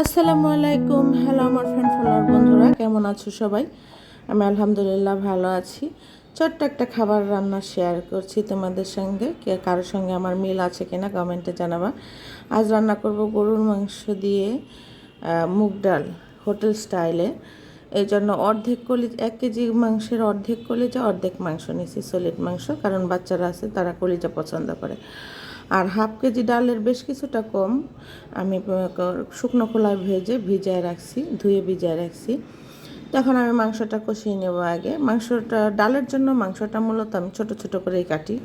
আসসালামু আলাইকুম। হ্যালো আমার ফ্রেন্ড ফলোয়ার বন্ধুরা, কেমন আছো সবাই? আমি আলহামদুলিল্লাহ ভালো আছি। ছোট্ট একটা খাবার রান্না শেয়ার করছি তোমাদের সঙ্গে, কারোর সঙ্গে আমার মিল আছে কিনা কমেন্টে জানাবা। আজ রান্না করব গরুর মাংস দিয়ে মুগ ডাল, হোটেল স্টাইলে। এই জন্য অর্ধেক 1 কেজি মাংসের অর্ধেক কলিজা, অর্ধেক মাংস নিয়েছি, সলিড মাংস, কারণ বাচ্চারা আছে তারা কলিজা পছন্দ করে। আর 1/2 কেজি ডালের বেশ কিছুটা কম আমি শুকনো খোলায় ভিজায় রাখছি, ধুয়ে ভিজায় রাখছি। তখন আমি মাংসটা কষিয়ে নেব। আগে মাংসটা, ডালের জন্য মাংসটা মূলত আমি ছোট ছোট করেই কাটি।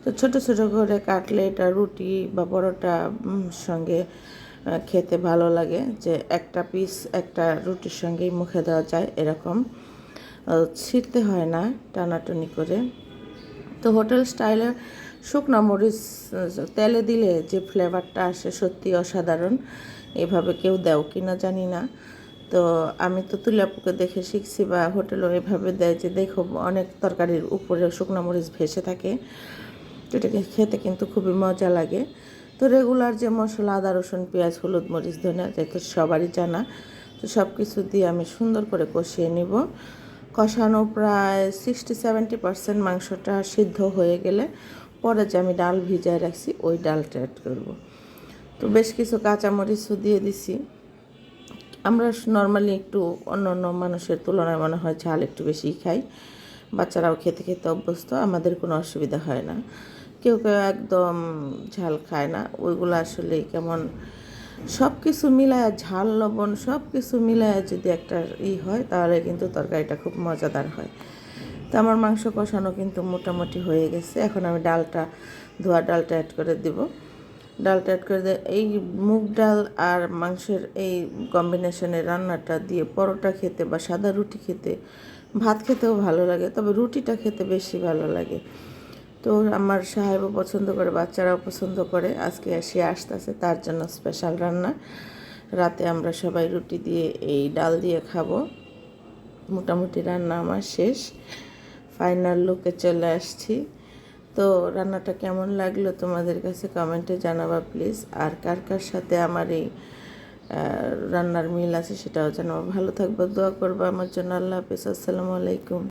তো ছোট ছোট করে কাটলে এটা রুটি বা পরোটা সঙ্গে খেতে ভালো লাগে, যে একটা পিস একটা রুটির সঙ্গেই মুখে দেওয়া যায়, এরকম ছিঁড়তে হয় না টানাটানি করে। তো হোটেল স্টাইলে শুকনো মরিচ তেলে দিলে যে ফ্লেভারটা আসে সত্যি অসাধারণ। এভাবে কেউ দেও কি না জানি না, তো আমি তো তুলাপুকে দেখে শিখছি, বা হোটেলও এভাবে দেয়, যে দেখো অনেক তরকারির উপরে শুকনো মরিচ ভেসে থাকে। তো এটাকে খেতে কিন্তু খুবই মজা লাগে। তো রেগুলার যে মশলা আদা রসুন পেঁয়াজ হলুদ মরিচ ধনিয়া, যেহেতু সবারই জানা, তো সব কিছু দিয়ে আমি সুন্দর করে কষিয়ে নিব। কষানো প্রায় 60-70% মাংসটা সিদ্ধ হয়ে গেলে পরে যে আমি ডাল ভিজায় রাখছি ওই ডালটা অ্যাড করব। তো বেশ কিছু কাঁচামরিচও দিয়ে দিছি। আমরা নর্মালি একটু অন্য অন্য মানুষের তুলনায় মনে হয় ঝাল একটু বেশিই খাই, বাচ্চারাও খেতে খেতে অভ্যস্ত, আমাদের কোনো অসুবিধা হয় না। কেউ কেউ একদম ঝাল খায় না, ওইগুলো আসলে কেমন সব কিছু মিলায়, ঝাল লবণ সব কিছু মিলায় যদি একটা হয়, তাহলে কিন্তু তরকারিটা খুব মজাদার হয়। তো আমার মাংস কষানো কিন্তু মোটামুটি হয়ে গেছে। এখন আমি ধোয়া ডালটা অ্যাড করে দেব। ডালটা অ্যাড করে দিয়ে এই মুগ ডাল আর মাংসের এই কম্বিনেশনের রান্নাটা দিয়ে পরোটা খেতে বা সাদা রুটি খেতে, ভাত খেতেও ভালো লাগে, তবে রুটিটা খেতে বেশি ভালো লাগে। তো আমার সাহেবও পছন্দ করে, বাচ্চারাও পছন্দ করে। আজকে সে আসতেছে, তার জন্য স্পেশাল রান্না। রাতে আমরা সবাই রুটি দিয়ে এই ডাল দিয়ে খাবো। মোটামুটি রান্না আমার শেষ, ফাইনাল লুকে চলে আসছি। তো রান্নাটা কেমন লাগলো তোমাদের কাছে কমেন্টে জানাবা প্লিজ। আর কার কার সাথে আমার এই রান্নার মিল আছে সেটাও জানাবা। ভালো থাকবো, দোয়া করবো আমার জন্য। আল্লাহ হাফিজ, আসসালামু আলাইকুম।